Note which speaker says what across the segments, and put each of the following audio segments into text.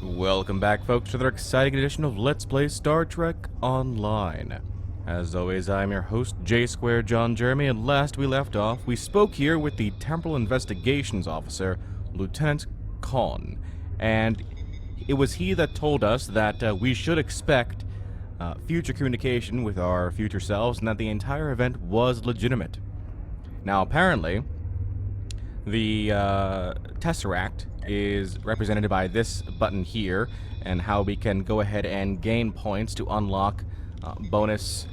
Speaker 1: Welcome back, folks, to another exciting edition of Let's Play Star Trek Online. As always, I'm your host, J-Square John Jeremy, and last we left off, we spoke here with the Temporal Investigations Officer, Lieutenant Khan, and it was he that told us that we should expect future communication with our future selves, and that the entire event was legitimate. Now, apparently, the Tesseract is represented by this button here, and how we can go ahead and gain points to unlock bonus,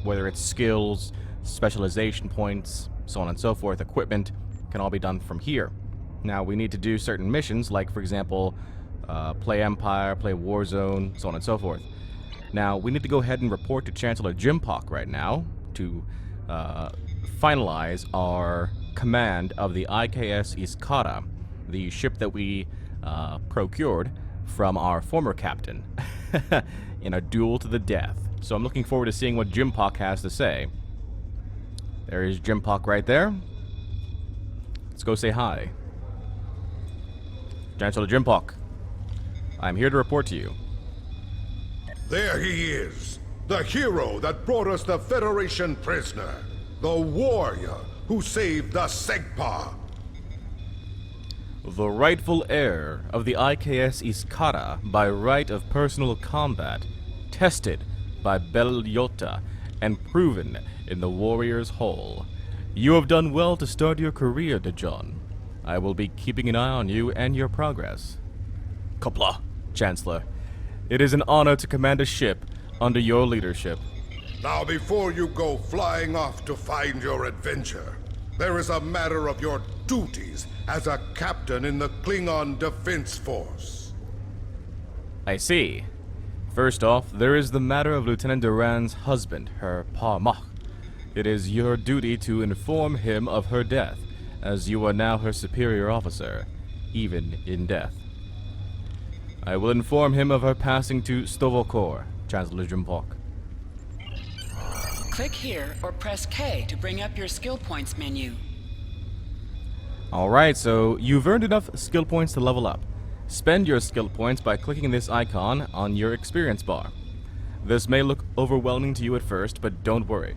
Speaker 1: whether it's skills, specialization points, so on and so forth, equipment, can all be done from here. Now, we need to do certain missions, like, for example, play Empire, play Warzone, so on and so forth. Now, we need to go ahead and report to Chancellor Jimpock right now to finalize our command of the IKS Iskara, the ship that we procured from our former captain in a duel to the death. So I'm looking forward to seeing what Jimpock has to say. There is Jimpock right there. Let's go say hi. Chancellor Jimpock, I'm here to report to you.
Speaker 2: There he is, the hero that brought us the Federation prisoner, the warrior who saved the Segpa.
Speaker 1: The rightful heir of the IKS Iskara by right of personal combat, tested by Belyota and proven in the Warrior's Hall. You have done well to start your career, Dejon. I will be keeping an eye on you and your progress. Kopla, Chancellor. It is an honor to command a ship under your leadership.
Speaker 2: Now, before you go flying off to find your adventure, there is a matter of your duties as a captain in the Klingon Defense Force.
Speaker 1: I see. First off, there is the matter of Lieutenant Duran's husband, her Parmach. It is your duty to inform him of her death, as you are now her superior officer, even in death. I will inform him of her passing to Stovokor, Chancellor Jimpock.
Speaker 3: Click here or press K to bring up your skill points menu.
Speaker 1: Alright, so you've earned enough skill points to level up. Spend your skill points by clicking this icon on your experience bar. This may look overwhelming to you at first, but don't worry.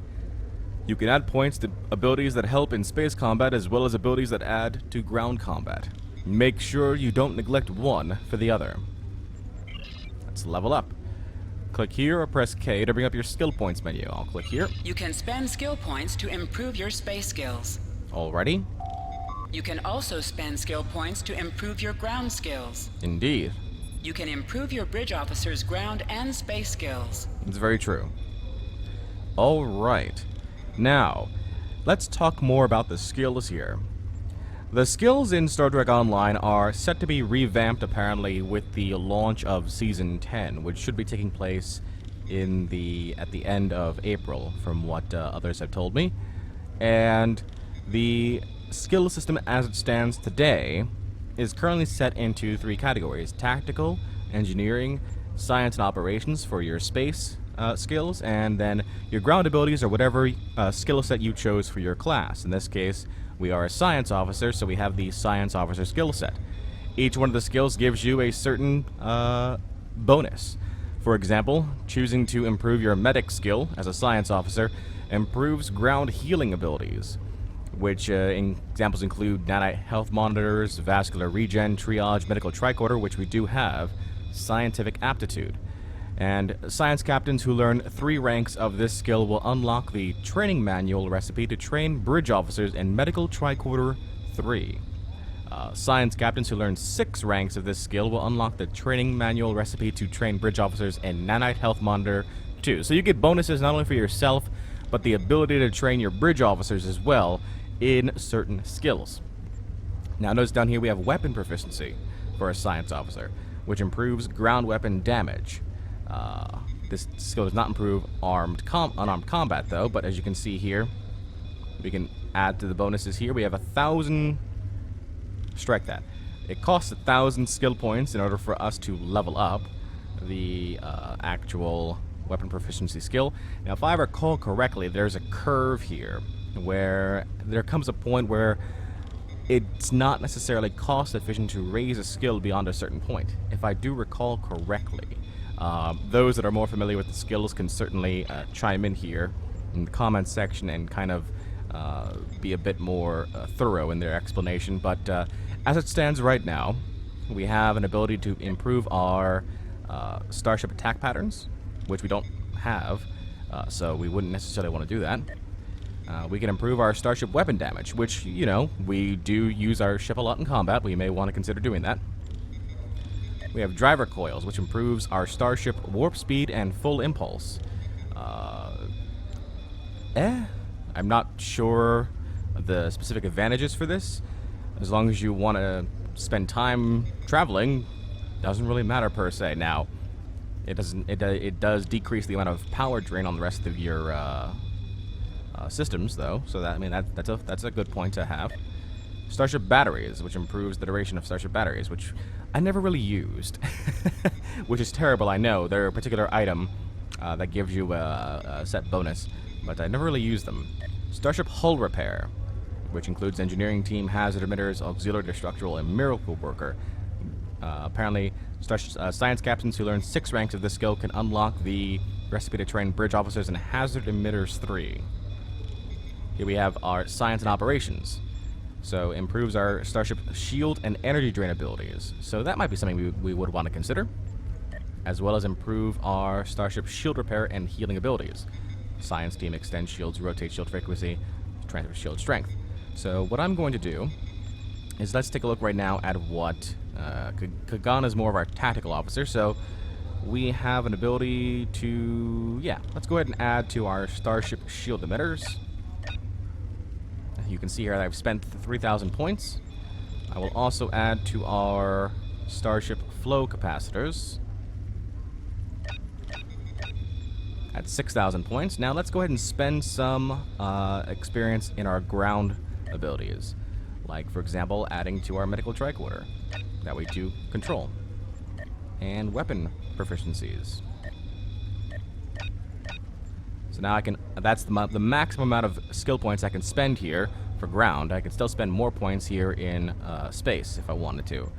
Speaker 1: You can add points to abilities that help in space combat as well as abilities that add to ground combat. Make sure you don't neglect one for the other. Let's level up. Click here or press K to bring up your skill points menu. I'll click here.
Speaker 3: You can spend skill points to improve your space skills.
Speaker 1: Alrighty.
Speaker 3: You can also spend skill points to improve your ground skills.
Speaker 1: Indeed.
Speaker 3: You can improve your bridge officer's ground and space skills.
Speaker 1: It's very true. Alright. Now, let's talk more about the skills here. The skills in Star Trek Online are set to be revamped apparently with the launch of Season 10, which should be taking place at the end of April, from what others have told me. And the skill system as it stands today is currently set into 3 categories: tactical, engineering, science and operations for your space skills, and then your ground abilities or whatever skill set you chose for your class. In this case, we are a science officer, so we have the science officer skill set. Each one of the skills gives you a certain bonus. For example, choosing to improve your medic skill as a science officer improves ground healing abilities, which examples include nanite health monitors, vascular regen, triage, medical tricorder, which we do have, scientific aptitude. And science captains who learn 3 ranks of this skill will unlock the training manual recipe to train bridge officers in medical tricorder 3. Science captains who learn 6 ranks of this skill will unlock the training manual recipe to train bridge officers in nanite health monitor 2. So you get bonuses not only for yourself, but the ability to train your bridge officers as well in certain skills. Now notice down here we have weapon proficiency for a science officer, which improves ground weapon damage. This skill does not improve unarmed combat though, but as you can see here, we can add to the bonuses here. We have 1,000, strike that. It costs 1,000 skill points in order for us to level up the actual weapon proficiency skill. Now if I recall correctly, there's a curve here where there comes a point where it's not necessarily cost efficient to raise a skill beyond a certain point. If I do recall correctly, those that are more familiar with the skills can certainly chime in here in the comments section and kind of be a bit more thorough in their explanation. But as it stands right now, we have an ability to improve our starship attack patterns, which we don't have, so we wouldn't necessarily want to do that. We can improve our starship weapon damage, which, you know, we do use our ship a lot in combat. We may want to consider doing that. We have driver coils, which improves our starship warp speed and full impulse. I'm not sure the specific advantages for this. As long as you want to spend time traveling, doesn't really matter per se. Now, it does decrease the amount of power drain on the rest of your systems, though. So that, I mean, that's a good point to have. Starship batteries, which improves the duration of starship batteries, which I never really used, which is terrible. I know they're a particular item that gives you a set bonus, but I never really used them. Starship hull repair, which includes engineering team, hazard emitters, auxiliary structural, and miracle worker. Apparently, science captains who learn 6 ranks of this skill can unlock the recipe to train bridge officers and hazard emitters 3. Here we have our science and operations. So improves our starship shield and energy drain abilities. So that might be something we would want to consider. As well as improve our starship shield repair and healing abilities. Science team extends shields, rotate shield frequency, transfer shield strength. So what I'm going to do is let's take a look right now at what Kagan is more of our tactical officer. So we have an ability to, let's go ahead and add to our starship shield emitters. You can see here that I've spent 3,000 points. I will also add to our starship flow capacitors at 6,000 points. Now let's go ahead and spend some experience in our ground abilities. Like, for example, adding to our medical tricorder. That way to control. And weapon proficiencies. So now I can, that's the maximum amount of skill points I can spend here for ground. I can still spend more points here in space if I wanted to.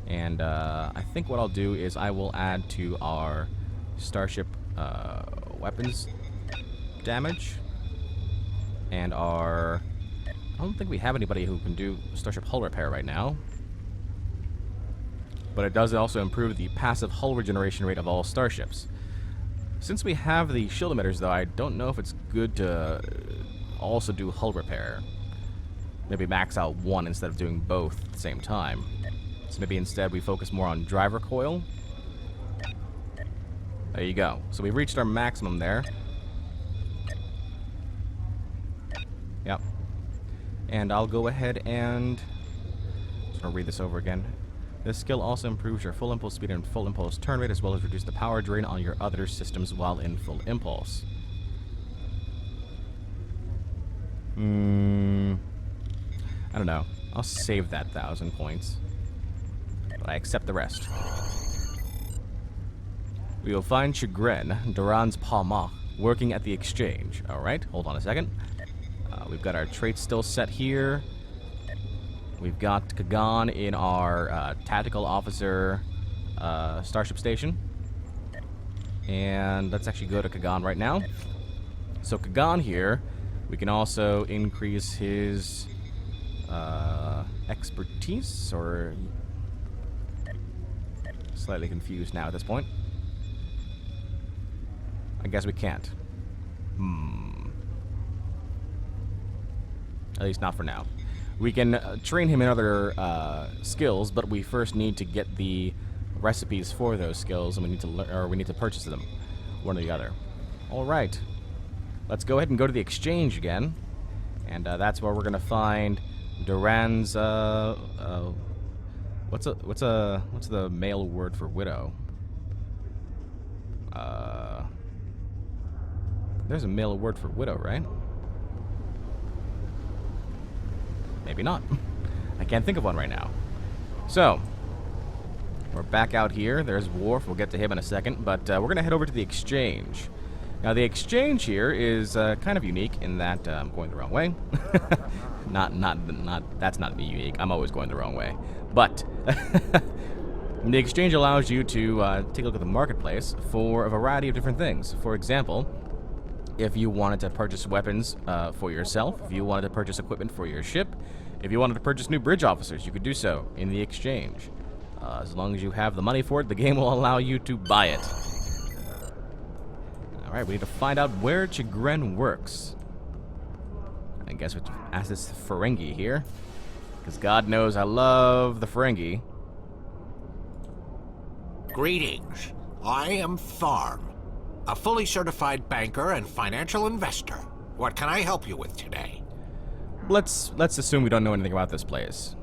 Speaker 1: And I think what I'll do is I will add to our starship weapons damage and our, I don't think we have anybody who can do starship hull repair right now. But it does also improve the passive hull regeneration rate of all starships. Since we have the shield emitters, though, I don't know if it's good to also do hull repair. Maybe max out one instead of doing both at the same time. So maybe instead we focus more on driver coil. There you go. So we've reached our maximum there. Yep. And I'll go ahead and just gonna read this over again. This skill also improves your full impulse speed and full impulse turn rate, as well as reduce the power drain on your other systems while in full impulse. I don't know. I'll save that 1,000 points. But I accept the rest. We will find Chagrin, Duran's Palma, working at the exchange. Alright, hold on a second. We've got our traits still set here. We've got Kagan in our tactical officer starship station. And let's actually go to Kagan right now. So Kagan here, we can also increase his expertise, or slightly confused now at this point. I guess we can't. At least not for now. We can train him in other skills, but we first need to get the recipes for those skills, and we need to purchase them, one or the other. All right, let's go ahead and go to the exchange again, and that's where we're gonna find Duran's. What's the male word for widow? There's a male word for widow, right? Maybe not. I can't think of one right now. So, we're back out here. There's Worf. We'll get to him in a second. But we're going to head over to the exchange. Now, the exchange here is kind of unique in that I'm going the wrong way. That's not unique. I'm always going the wrong way. But the exchange allows you to take a look at the marketplace for a variety of different things. For example, if you wanted to purchase weapons for yourself, if you wanted to purchase equipment for your ship, if you wanted to purchase new bridge officers, you could do so in the exchange. As long as you have the money for it, the game will allow you to buy it. Alright, we need to find out where Chagrin works. I guess we have to ask this Ferengi here. Because God knows I love the Ferengi.
Speaker 4: Greetings. I am Tharm, a fully certified banker and financial investor. What can I help you with today?
Speaker 1: Let's assume we don't know anything about this place.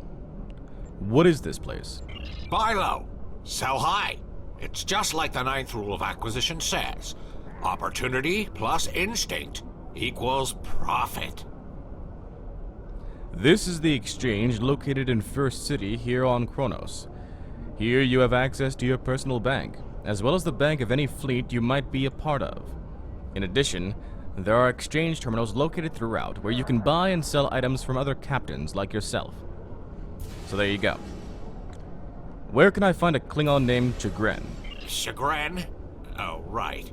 Speaker 1: What is this place?
Speaker 4: Buy low, sell high. It's just like the 9th rule of acquisition says. Opportunity plus instinct equals profit.
Speaker 1: This is the exchange located in First City here on Kronos. Here you have access to your personal bank, as well as the bank of any fleet you might be a part of. In addition, there are exchange terminals located throughout where you can buy and sell items from other captains like yourself. So there you go. Where can I find a Klingon named Chagrin?
Speaker 4: Chagrin? Oh, right.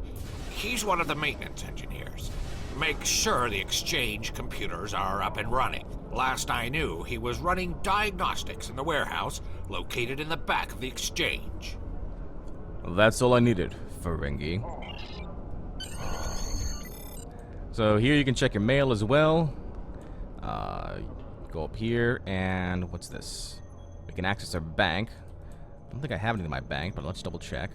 Speaker 4: He's one of the maintenance engineers. Make sure the exchange computers are up and running. Last I knew, he was running diagnostics in the warehouse located in the back of the exchange.
Speaker 1: That's all I needed, Ferengi. So here you can check your mail as well. Go up here, and what's this? We can access our bank. I don't think I have anything in my bank, but let's double check.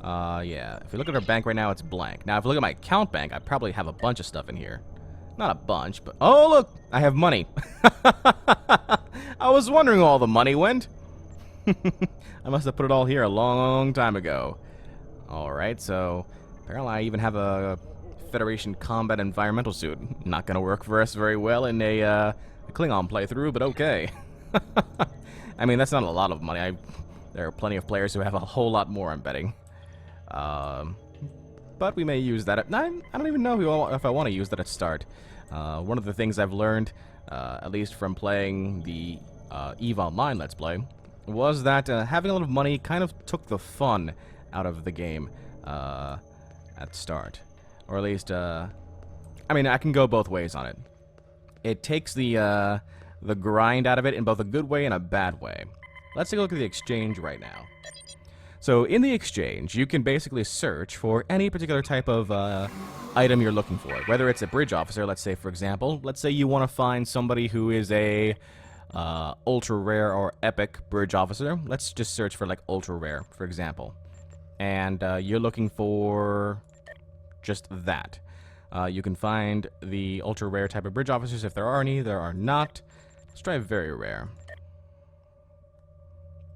Speaker 1: Yeah. If we look at our bank right now, it's blank. Now, if we look at my account bank, I probably have a bunch of stuff in here. Not a bunch, but... Oh, look! I have money. I was wondering where all the money went. I must have put it all here a long time ago. Alright, so... Apparently I even have a Federation combat environmental suit. Not gonna work for us very well in a Klingon playthrough, but okay. I mean, that's not a lot of money. There are plenty of players who have a whole lot more, I'm betting. But we may use that. I don't even know if I want to use that at start. One of the things I've learned, at least from playing the EVE Online Let's Play, was that having a lot of money kind of took the fun out of the game at the start. Or at least, I mean, I can go both ways on it. It takes the grind out of it in both a good way and a bad way. Let's take a look at the exchange right now. So in the exchange, you can basically search for any particular type of item you're looking for. Whether it's a bridge officer, let's say, for example. Let's say you want to find somebody who is a ultra rare or epic bridge officer. Let's just search for like ultra rare, for example. And you're looking for just that. You can find the ultra rare type of bridge officers if there are any. There are not. Let's try very rare.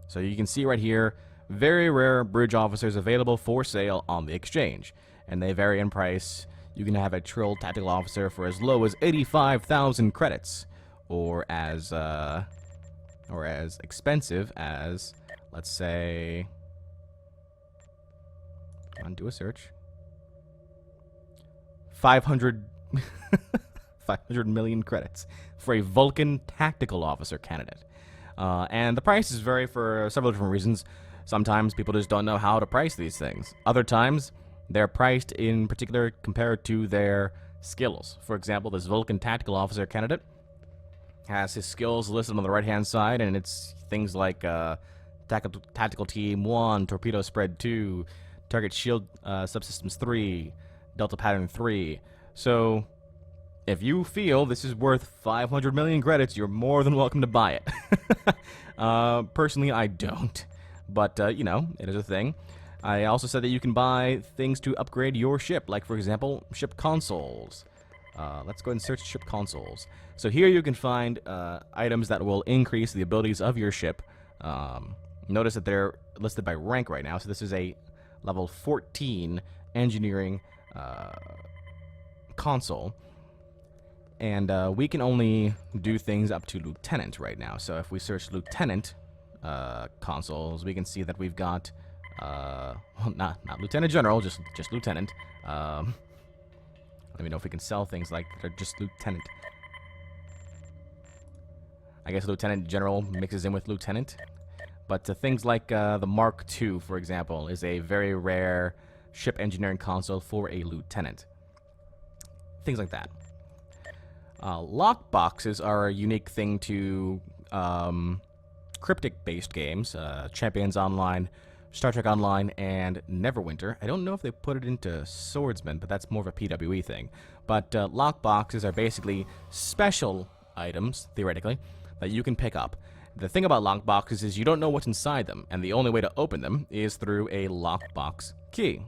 Speaker 1: So you can see right here, very rare bridge officers available for sale on the exchange, and they vary in price. You can have a Trill Tactical Officer for as low as 85,000 credits, or as expensive as, let's say, come on, do a search. 500 million credits for a Vulcan Tactical Officer candidate. And the prices vary for several different reasons. Sometimes people just don't know how to price these things. Other times, they're priced in particular compared to their skills. For example, this Vulcan Tactical Officer candidate has his skills listed on the right-hand side, and it's things like Tactical Team 1, Torpedo Spread 2, Target Shield Subsystems 3, Delta Pattern 3. So, if you feel this is worth 500 million credits, you're more than welcome to buy it. Personally, I don't. But, you know, it is a thing. I also said that you can buy things to upgrade your ship, like, for example, ship consoles. Let's go ahead and search ship consoles. So here you can find items that will increase the abilities of your ship. Notice that they're listed by rank right now, so this is a level 14 engineering console. And we can only do things up to Lieutenant right now. So if we search Lieutenant consoles, we can see that we've got, well, not Lieutenant General, just Lieutenant. Let me know if we can sell things like that are just lieutenant. I guess lieutenant general mixes in with lieutenant. But things like the Mark II, for example, is a very rare ship engineering console for a lieutenant. Things like that. Lockboxes are a unique thing to cryptic-based games. Champions Online, Star Trek Online, and Neverwinter. I don't know if they put it into Swordsman, but that's more of a PvE thing. But lockboxes are basically special items, theoretically, that you can pick up. The thing about lockboxes is you don't know what's inside them, and the only way to open them is through a lockbox key.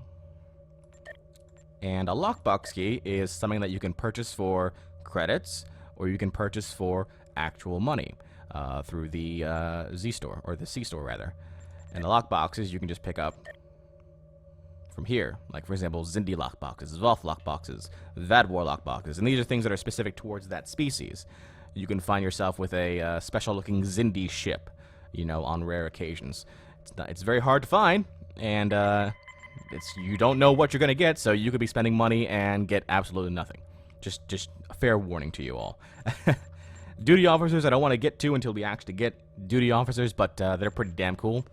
Speaker 1: And a lockbox key is something that you can purchase for credits, or you can purchase for actual money through the Z-Store, or the C-Store, rather. And the lockboxes you can just pick up from here. Like, for example, Xindi lockboxes, Zvoth lockboxes, Vadwar lockboxes. And these are things that are specific towards that species. You can find yourself with a special-looking Xindi ship, you know, on rare occasions. It's very hard to find, and you don't know what you're going to get, so you could be spending money and get absolutely nothing. Just a fair warning to you all. Duty officers I don't want to get to until we actually get duty officers, but they're pretty damn cool.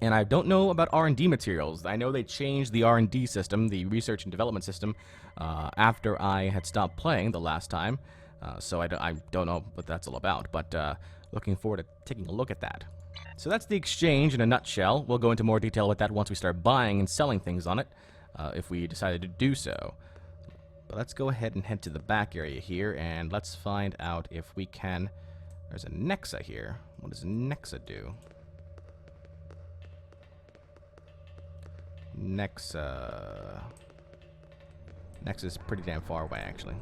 Speaker 1: And I don't know about R&D materials. I know they changed the R&D system, the research and development system, after I had stopped playing the last time. So I don't know what that's all about, but looking forward to taking a look at that. So that's the exchange in a nutshell. We'll go into more detail with that once we start buying and selling things on it, if we decided to do so. But let's go ahead and head to the back area here, and let's find out if we can... There's a Nexa here. What does Nexa do? Nexa's pretty damn far away, actually.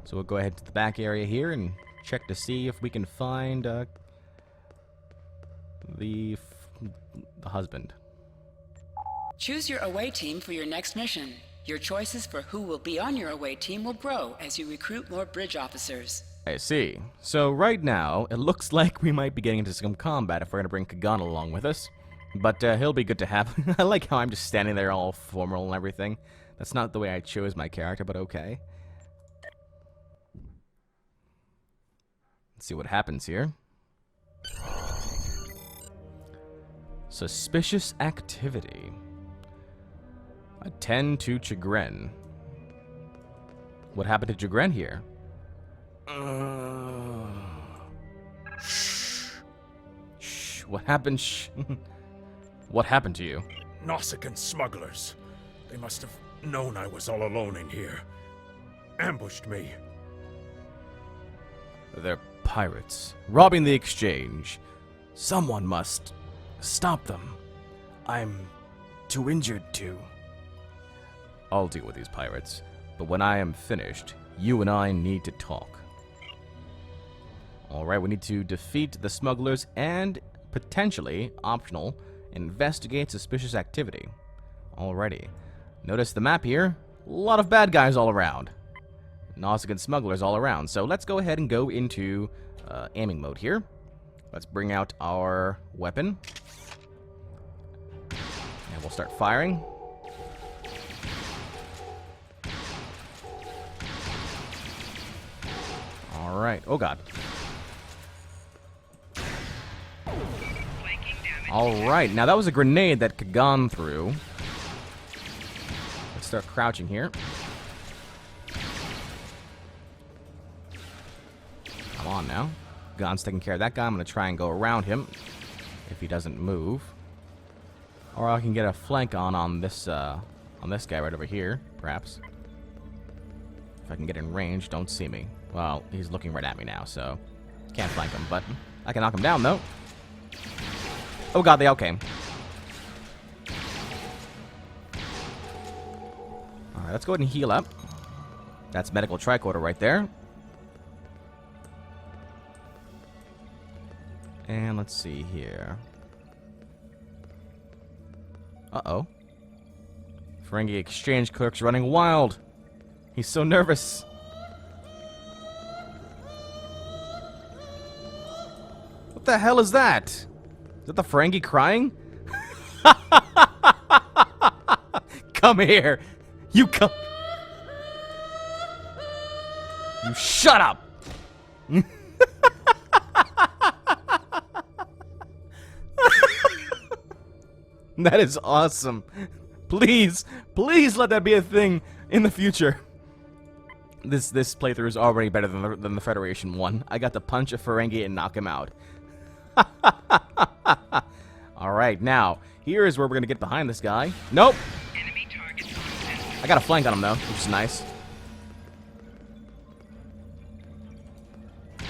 Speaker 1: So we'll go ahead to the back area here and check to see if we can find the husband.
Speaker 3: Choose your away team for your next mission. Your choices for who will be on your away team will grow as you recruit more bridge officers.
Speaker 1: I see. So right now, it looks like we might be getting into some combat if we're going to bring Klingon along with us. But he'll be good to have. I like how I'm just standing there all formal and everything. That's not the way I chose my character, but okay. Let's see what happens here. Suspicious activity. Attend to Chagrin. What happened to Chagrin here? Shh. What happened? Shh. What happened to you?
Speaker 5: Nausicaan smugglers. They must have known I was all alone in here. Ambushed me.
Speaker 1: They're pirates, robbing the exchange. Someone must stop them. I'm too injured to. I'll deal with these pirates, but when I am finished, you and I need to talk. Alright, we need to defeat the smugglers and, potentially, optional, investigate suspicious activity. Alrighty. Notice the map here. A lot of bad guys all around. Nausicaan smugglers all around. So let's go ahead and go into aiming mode here. Let's bring out our weapon. And we'll start firing. Alright. Oh god. Alright, now that was a grenade that Klingon threw. Let's start crouching here. Come on now. Klingon's taking care of that guy. I'm going to try and go around him if he doesn't move. Or I can get a flank on this guy right over here, perhaps. If I can get in range, don't see me. Well, he's looking right at me now, so can't flank him, but I can knock him down, though. Oh god, they all came. Alright, let's go ahead and heal up. That's medical tricorder right there. And let's see here. Uh-oh. Ferengi exchange clerk's running wild. He's so nervous. What the hell is that? Is that the Ferengi crying? Come here. You come. You shut up! That is awesome. Please, please let that be a thing in the future. This playthrough is already better than the Federation one. I got to punch a Ferengi and knock him out. Alright, now, here is where we're going to get behind this guy. Nope! I got a flank on him, though, which is nice.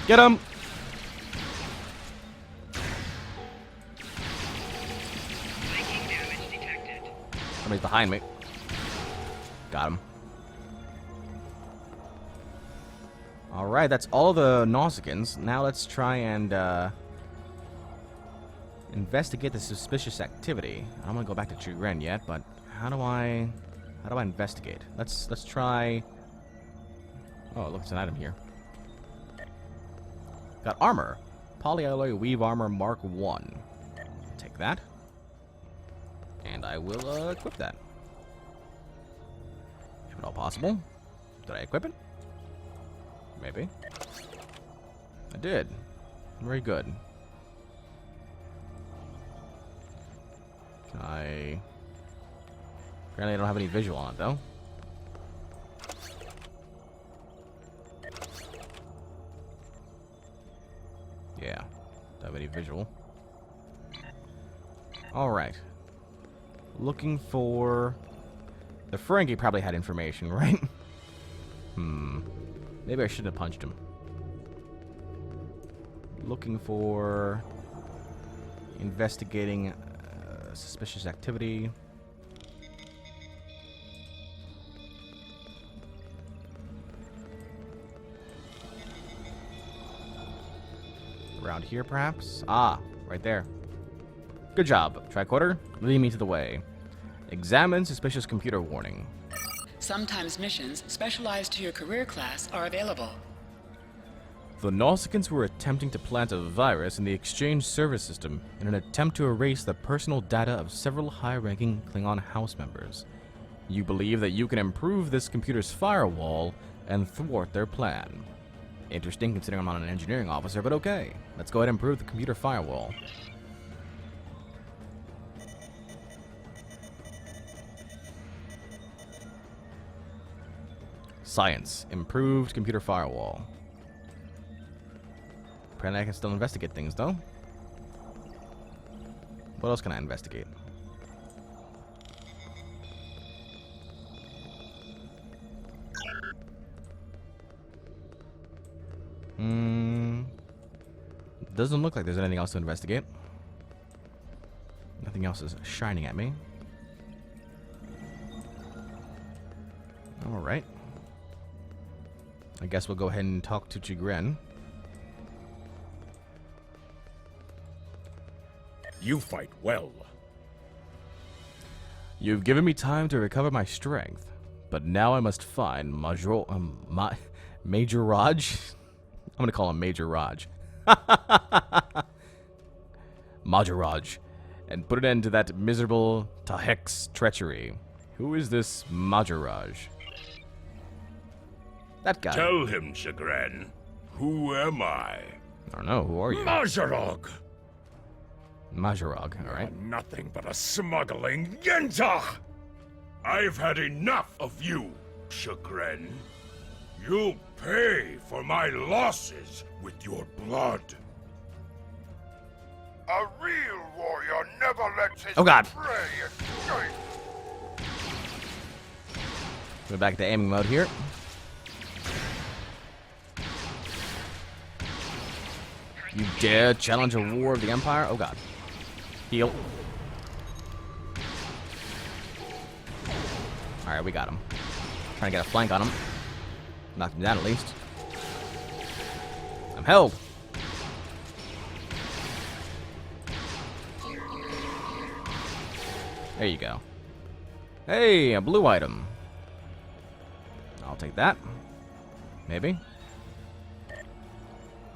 Speaker 1: Get him! Somebody's behind me. Got him. Alright, that's all the Nausicaans. Now let's try and investigate the suspicious activity. I don't want to go back to Chagrin yet, but how do I investigate? Let's try. Oh, look, it's an item here. Got armor. Polyalloy Weave Armor Mark 1. Take that. And I will equip that. If at all possible. Did I equip it? Maybe. I did. Very good. Can I... Apparently I don't have any visual on it, though. Yeah. Don't have any visual. Alright. Looking for... The Ferengi probably had information, right? Maybe I shouldn't have punched him. Looking for... Investigating suspicious activity. Around here, perhaps? Ah, right there. Good job. Tricorder, lead me to the way. Examine suspicious computer warning.
Speaker 3: Sometimes missions specialized to your career class are available.
Speaker 1: The Nausicaans were attempting to plant a virus in the exchange service system in an attempt to erase the personal data of several high-ranking Klingon house members. You believe that you can improve this computer's firewall and thwart their plan. Interesting considering I'm not an engineering officer, but okay. Let's go ahead and improve the computer firewall. Science. Improved computer firewall. Apparently I can still investigate things, though. What else can I investigate? Doesn't look like there's anything else to investigate. Nothing else is shining at me. Alright. I guess we'll go ahead and talk to Chagrin.
Speaker 5: You fight well.
Speaker 1: You've given me time to recover my strength, but now I must find Major Raj. I'm gonna call him Major Raj. Major Raj, and put an end to that miserable Tahek's treachery. Who is this Major Raj? That guy.
Speaker 5: Tell him, Chagrin. Who am I?
Speaker 1: I don't know. Who are you?
Speaker 5: Mazarog!
Speaker 1: Majorog, alright.
Speaker 5: Nothing but a smuggling Yenta! I've had enough of you, Chagrin. You'll pay for my losses with your blood.
Speaker 2: A real warrior never lets his
Speaker 1: Oh, God.
Speaker 2: prey escape.
Speaker 1: We're back to aiming mode here. You dare challenge a war of the Empire? Oh, God. Heal. Alright, we got him. Trying to get a flank on him. Knocked him down at least. I'm held. There you go. Hey, a blue item. I'll take that. Maybe.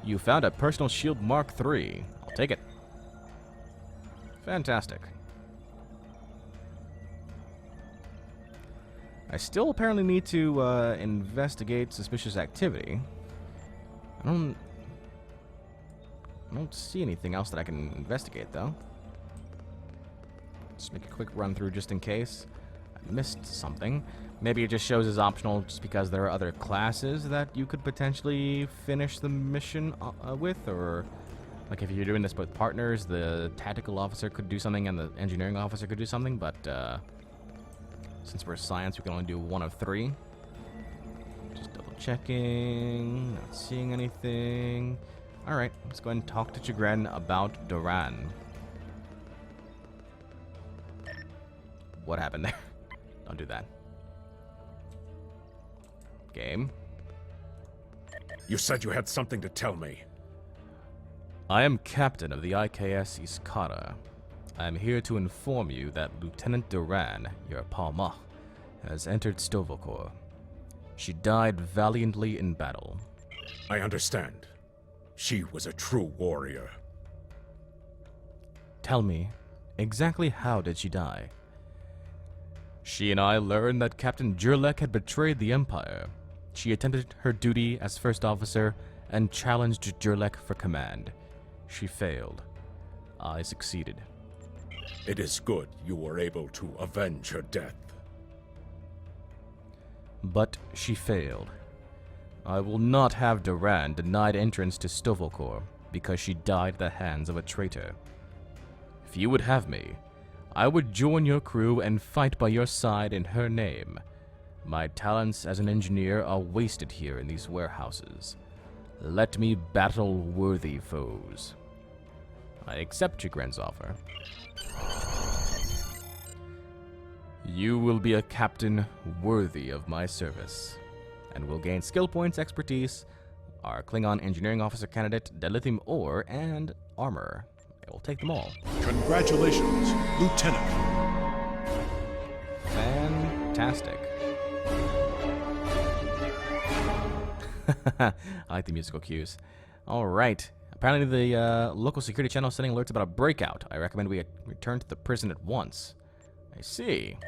Speaker 1: You found a personal shield Mark III. I'll take it. Fantastic. I still apparently need to investigate suspicious activity. I don't see anything else that I can investigate, though. Just make a quick run through just in case I missed something. Maybe it just shows as optional just because there are other classes that you could potentially finish the mission with, or like if you're doing this with partners, the tactical officer could do something and the engineering officer could do something, but since we're science, we can only do one of three. Just double checking, not seeing anything. Alright, let's go ahead and talk to Chagrin about Duran. What happened there? Don't do that. Game.
Speaker 5: You said you had something to tell me.
Speaker 1: I am captain of the IKS Iskara. I am here to inform you that Lieutenant Duran, your Palma, has entered Stovokor. She died valiantly in battle.
Speaker 5: I understand. She was a true warrior.
Speaker 1: Tell me, exactly how did she die? She and I learned that Captain Jurlek had betrayed the Empire. She attempted her duty as first officer and challenged Jurlek for command. She failed. I succeeded.
Speaker 5: It is good you were able to avenge her death.
Speaker 1: But she failed. I will not have Duran denied entrance to Stovokor because she died at the hands of a traitor. If you would have me, I would join your crew and fight by your side in her name. My talents as an engineer are wasted here in these warehouses. Let me battle worthy foes. I accept Chagrin's offer. You will be a captain worthy of my service, and will gain skill points, expertise, our Klingon engineering officer candidate, dilithium ore, and armor. I will take them all.
Speaker 6: Congratulations, Lieutenant.
Speaker 1: Fantastic. I like the musical cues. Alright. Apparently the local security channel is sending alerts about a breakout. I recommend we return to the prison at once. I see.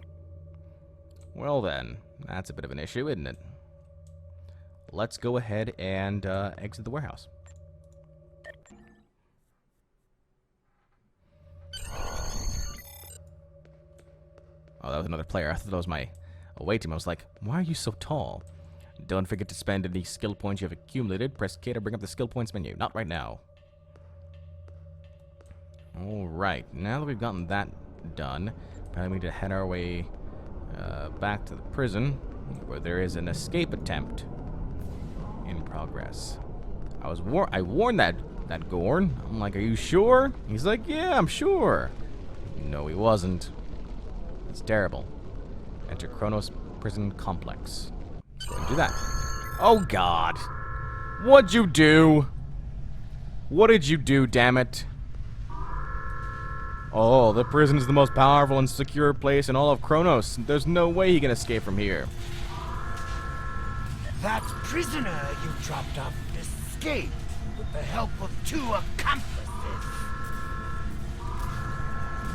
Speaker 1: Well then, that's a bit of an issue, isn't it? Let's go ahead and exit the warehouse. Oh, that was another player. I thought that was my away team. I was like, why are you so tall? Don't forget to spend any skill points you have accumulated. Press K to bring up the skill points menu. Not right now. Alright, now that we've gotten that done, probably need to head our way back to the prison, where there is an escape attempt in progress. I warned that Gorn. I'm like, are you sure? He's like, yeah, I'm sure. No, he wasn't. It's terrible. Enter Kronos prison complex. Let's go ahead and do that. Oh God. What'd you do? What did you do, damn it? Oh, the prison is the most powerful and secure place in all of Kronos. There's no way he can escape from here.
Speaker 7: That prisoner you dropped off escaped with the help of 2 accomplices.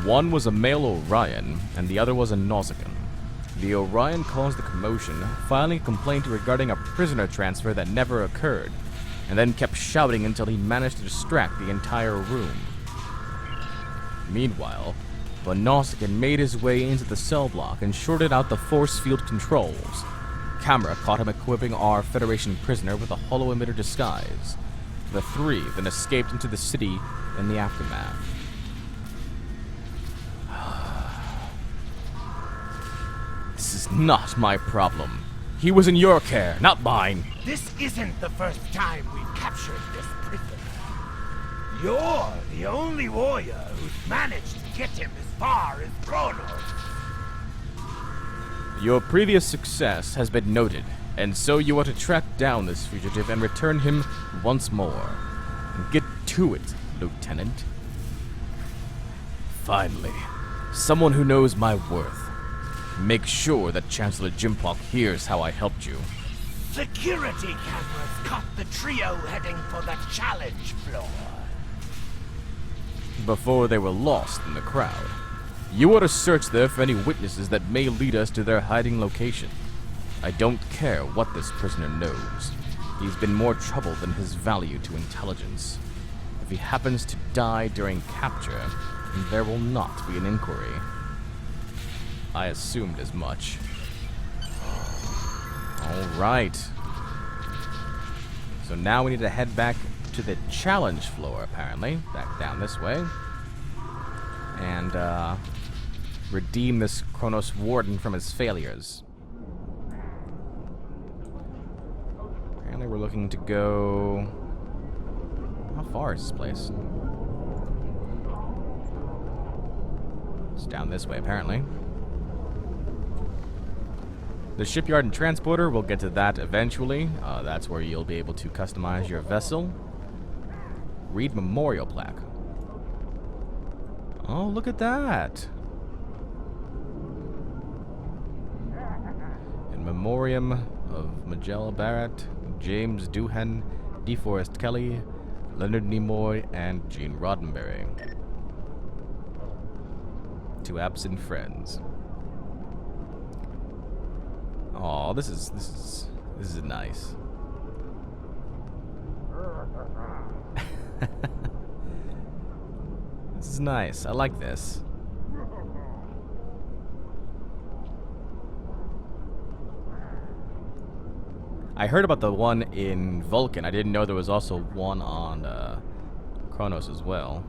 Speaker 1: One was a male Orion, and the other was a Nausicaan. The Orion caused the commotion, filing a complaint regarding a prisoner transfer that never occurred, and then kept shouting until he managed to distract the entire room. Meanwhile, the Nausicaan made his way into the cell block and shorted out the force field controls. Camera caught him equipping our Federation prisoner with a holo emitter disguise. The 3 then escaped into the city in the aftermath. This is not my problem. He was in your care, not mine.
Speaker 7: This isn't the first time we've captured this prisoner. You're the only warrior who's managed to get him as far as Kronos.
Speaker 1: Your previous success has been noted, and so you are to track down this fugitive and return him once more. Get to it, Lieutenant. Finally, someone who knows my worth. Make sure that Chancellor Jimpok hears how I helped you.
Speaker 7: Security cameras caught the trio heading for the challenge floor.
Speaker 1: Before they were lost in the crowd. You are to search there for any witnesses that may lead us to their hiding location. I don't care what this prisoner knows. He's been more trouble than his value to intelligence. If he happens to die during capture, there will not be an inquiry. I assumed as much. Alright. So now we need to head back to the challenge floor, apparently. Back down this way. And, redeem this Kronos warden from his failures. Apparently we're looking to go... How far is this place? It's down this way, apparently. The shipyard and transporter, we'll get to that eventually. That's where you'll be able to customize your vessel. Read memorial plaque. Oh, look at that. In memoriam of Majel Barrett, James Doohan, DeForest Kelly, Leonard Nimoy, and Gene Roddenberry. 2 absent friends. Oh, this is nice. This is nice. I like this. I heard about the one in Vulcan. I didn't know there was also one on Kronos as well.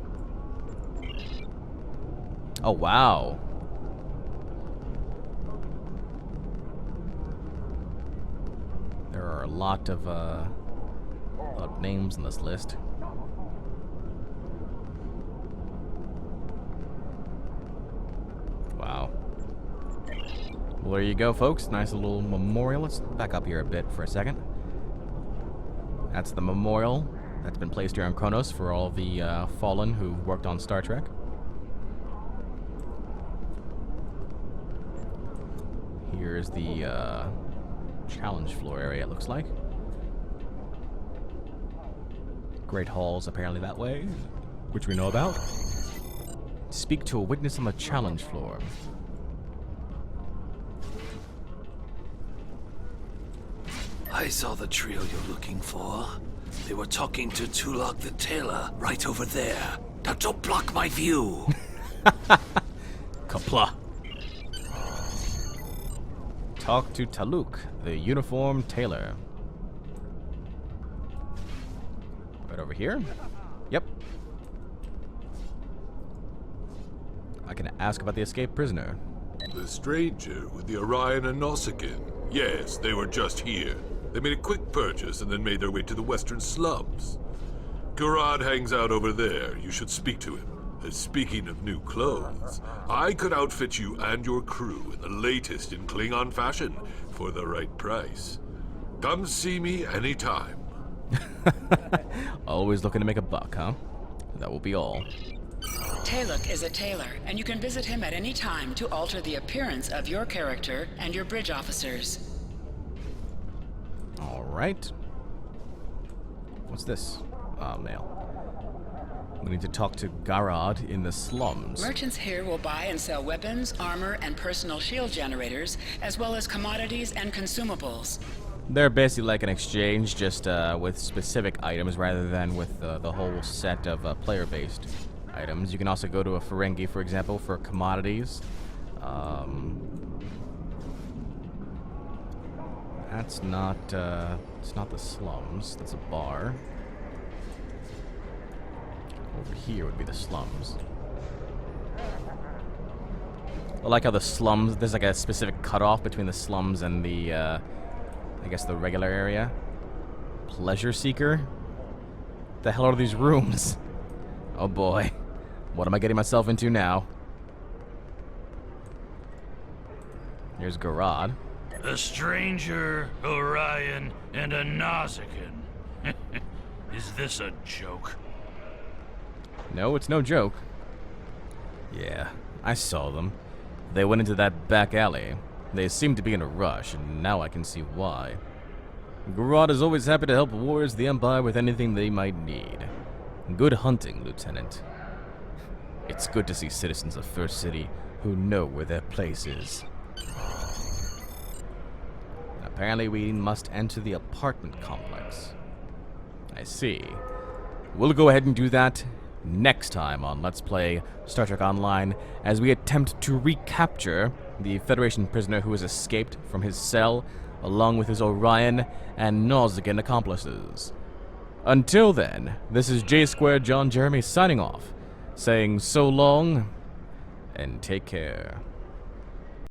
Speaker 1: Oh, wow. There are a lot of names in this list. Wow. Well, there you go, folks. Nice little memorial. Let's back up here a bit for a second. That's the memorial that's been placed here on Kronos for all the fallen who worked on Star Trek. Here's the challenge floor area, it looks like. Great halls apparently that way, which we know about. Speak to a witness on the challenge floor.
Speaker 8: I saw the trio you're looking for. They were talking to Tulok the Tailor right over there. Now don't block my view.
Speaker 1: Kapla. Talk to Taluk, the uniformed tailor. Right over here? Yep. I can ask about the escaped prisoner.
Speaker 9: The stranger with the Orion and Nausicaan. Yes, they were just here. They made a quick purchase and then made their way to the western slums. Garad hangs out over there. You should speak to him. Speaking of new clothes, I could outfit you and your crew in the latest in Klingon fashion for the right price. Come see me anytime.
Speaker 1: Always looking to make a buck, huh? That will be all.
Speaker 3: Taluk is a tailor, and you can visit him at any time to alter the appearance of your character and your bridge officers.
Speaker 1: Alright. What's this? Mail. We need to talk to Garad in the slums.
Speaker 3: Merchants here will buy and sell weapons, armor, and personal shield generators, as well as commodities and consumables.
Speaker 1: They're basically like an exchange, just with specific items rather than with the whole set of player-based items. You can also go to a Ferengi, for example, for commodities. That's not, it's not the slums. That's a bar. Over here would be the slums. I like how the slums, there's like a specific cutoff between the slums and the, I guess the regular area. Pleasure Seeker? The hell are these rooms? Oh boy. What am I getting myself into now? Here's Garad.
Speaker 7: A stranger, Orion, and a Nausicaan. Is this a joke?
Speaker 1: No, it's no joke. Yeah, I saw them. They went into that back alley. They seemed to be in a rush, and now I can see why. Garad is always happy to help warriors of the Empire with anything they might need. Good hunting, Lieutenant. It's good to see citizens of First City who know where their place is. Apparently we must enter the apartment complex. I see. We'll go ahead and do that next time on Let's Play Star Trek Online as we attempt to recapture the Federation prisoner who has escaped from his cell along with his Orion and Nausicaan accomplices. Until then, this is J2 John Jeremy signing off, saying so long and take care.